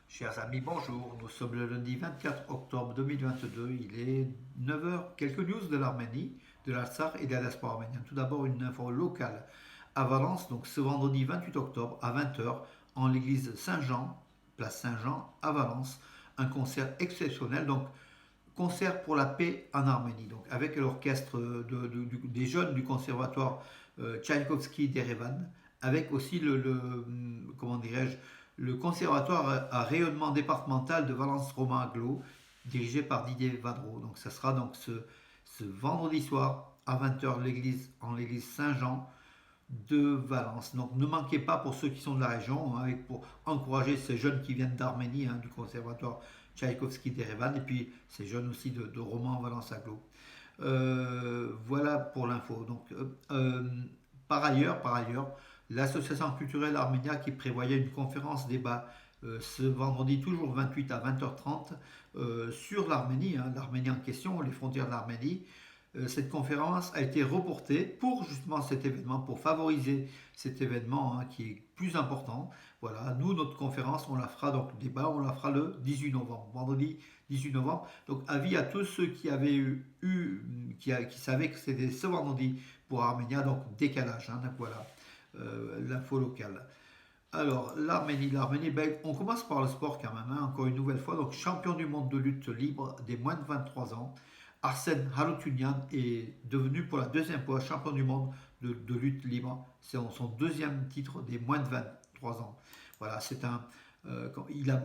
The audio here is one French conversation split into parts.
Chers amis, bonjour. Nous sommes le lundi 24 octobre 2022. Il est 9 heures. Quelques news de l'Arménie, de l'Artsakh et de la diaspora arménienne. Tout d'abord, une info locale à Valence. Donc, ce vendredi 28 octobre à 20 heures, en l'église Saint-Jean, place Saint-Jean à Valence, un concert exceptionnel. Donc, concert pour la paix en Arménie. Donc, avec l'orchestre des jeunes du conservatoire Tchaïkovski d'Erevan, avec aussi comment dirais-je, le conservatoire à rayonnement départemental de Valence-Romain-Aglo, dirigé par Didier Vadreau. Donc, ça sera donc ce vendredi soir à 20 heures en l'église Saint-Jean de Valence. Donc ne manquez pas pour ceux qui sont de la région, hein, pour encourager ces jeunes qui viennent d'Arménie, hein, du conservatoire Tchaïkovski d'Erevan, et puis ces jeunes aussi de Roman Valence Aglo. Voilà pour l'info. Donc, par ailleurs, l'association culturelle Arménia qui prévoyait une conférence débat ce vendredi, toujours 28 à 20h30, sur l'Arménie, hein, l'Arménie en question, les frontières de l'Arménie. Cette conférence a été reportée pour justement cet événement, pour favoriser cet événement, hein, qui est plus important. Voilà, nous, notre conférence, on la fera, donc le débat, on la fera le 18 novembre, vendredi 18 novembre. Donc, avis à tous ceux qui avaient qui savaient que c'était ce vendredi pour Arménia, donc décalage, hein, donc voilà, l'info locale. Alors, l'Arménie, ben, on commence par le sport quand même, hein, encore une nouvelle fois. Donc, champion du monde de lutte libre des moins de 23 ans, Arsène Harutyunyan est devenu pour la deuxième fois champion du monde de lutte libre. C'est son deuxième titre des moins de 23 ans. Voilà,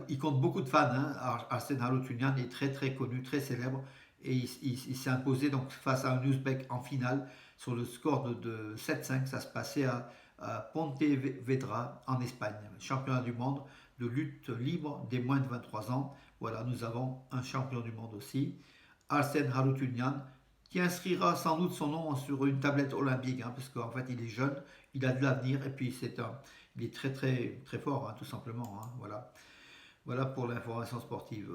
il compte beaucoup de fans, hein. Arsène Harutyunyan est très très connu, très célèbre. Et il s'est imposé donc face à un Ouzbek en finale sur le score de 7-5. Ça se passait à Pontevedra en Espagne. Championnat du monde de lutte libre des moins de 23 ans. Voilà, nous avons un champion du monde aussi. Arsène Harutyunyan, qui inscrira sans doute son nom sur une tablette olympique, hein, parce qu'en fait il est jeune, il a de l'avenir, et puis il est très très très fort, hein, tout simplement. Hein, voilà. Voilà pour l'information sportive.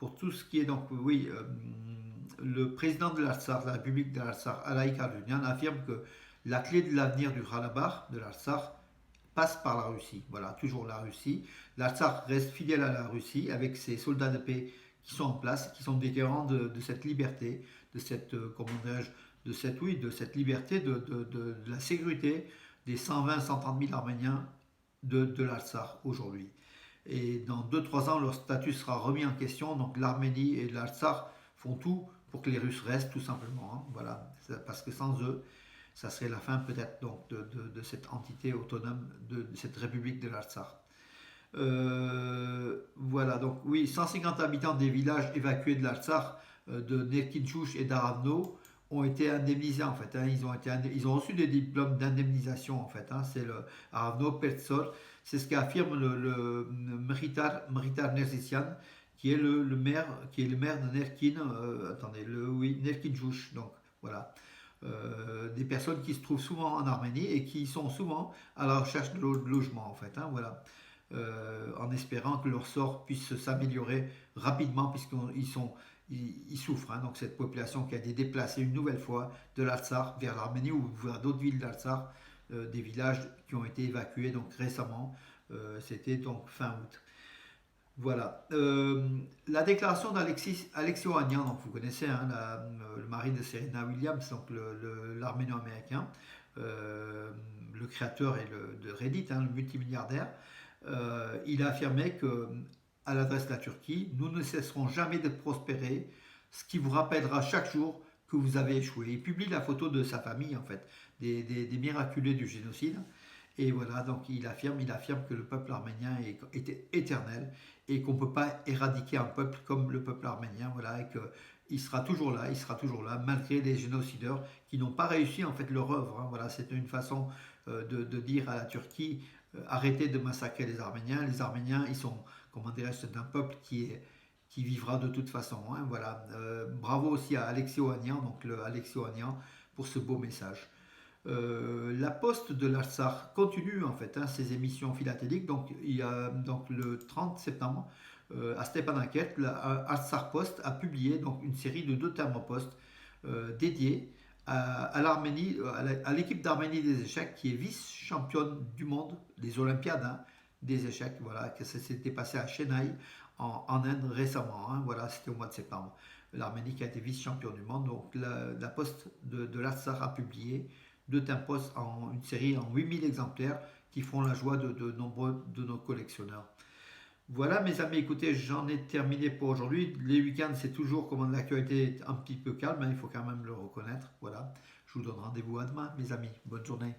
Pour tout ce qui est donc, oui, le président de l'Artsakh, la République de l'Artsakh, Alaïk Harutyunyan, affirme que la clé de l'avenir du Karabakh, de l'Artsakh, passe par la Russie. Voilà, toujours la Russie. L'Artsakh reste fidèle à la Russie avec ses soldats de paix qui sont en place, qui sont des garants de cette liberté, de cette, comment dirais-je, oui, de cette liberté, de la sécurité des 120-130 000 Arméniens de l'Artsakh aujourd'hui. Et dans 2-3 ans, leur statut sera remis en question. Donc l'Arménie et l'Artsakh font tout pour que les Russes restent, tout simplement. Hein, voilà, parce que sans eux, ça serait la fin peut-être donc de cette entité autonome, de cette république de l'Artsakh. Voilà, donc oui, 150 habitants des villages évacués de l'Artsakh, de Nerkinchouch et d'Aravno, ont été indemnisés en fait, hein. Ils ont reçu des diplômes d'indemnisation en fait, hein. C'est le Aravno Pertsol, c'est ce qu'affirme le Meritar Nersessian, qui est le maire de Nerkin, attendez, oui, Nerkinchouch, donc voilà. Des personnes qui se trouvent souvent en Arménie et qui sont souvent à la recherche de logement en fait, hein, voilà. En espérant que leur sort puisse s'améliorer rapidement puisqu'ils souffrent, hein. Donc cette population qui a été déplacée une nouvelle fois de l'Artsakh vers l'Arménie ou vers d'autres villes d'Artsakh, des villages qui ont été évacués donc récemment, c'était donc fin août. Voilà. La déclaration d'Alexis Ohanian, donc vous connaissez, hein, le mari de Serena Williams, donc l'arméno-américain, le créateur de Reddit, hein, le multimilliardaire. Il a affirmé que, à l'adresse de la Turquie, nous ne cesserons jamais de prospérer, ce qui vous rappellera chaque jour que vous avez échoué. Il publie la photo de sa famille, en fait, des miraculés du génocide. Et voilà, donc il affirme que le peuple arménien est éternel et qu'on ne peut pas éradiquer un peuple comme le peuple arménien, voilà, et qu'il sera toujours là, malgré les génocideurs qui n'ont pas réussi en fait leur œuvre, hein. Voilà, c'est une façon de dire à la Turquie, arrêtez de massacrer les Arméniens. Les Arméniens, ils sont, comment dirais-je, c'est un peuple qui vivra de toute façon, hein. Voilà. Bravo aussi à Alexis Ohanian, donc le Alexis Ohanian, pour ce beau message. La Poste de l'Artsakh continue en fait, hein, ses émissions philatéliques. Donc, il y a, donc le 30 septembre, à Stepanakert, la Artsakh Post a publié donc une série de 2 thermopostes dédiés à l'Arménie, à l'équipe d'Arménie des échecs qui est vice-championne du monde des Olympiades, hein, des échecs. Voilà, que ça s'était passé à Chennai en Inde récemment. Hein. Voilà, c'était au mois de septembre. L'Arménie qui a été vice-champion du monde. Donc la Poste de l'Artsakh a publié deux timbres en une série en 8000 exemplaires qui font la joie de nombreux de nos collectionneurs. Voilà mes amis, écoutez, j'en ai terminé pour aujourd'hui. Les week-ends, c'est toujours comme l'actualité est un petit peu calme, hein, il faut quand même le reconnaître. Voilà, je vous donne rendez-vous à demain, mes amis. Bonne journée.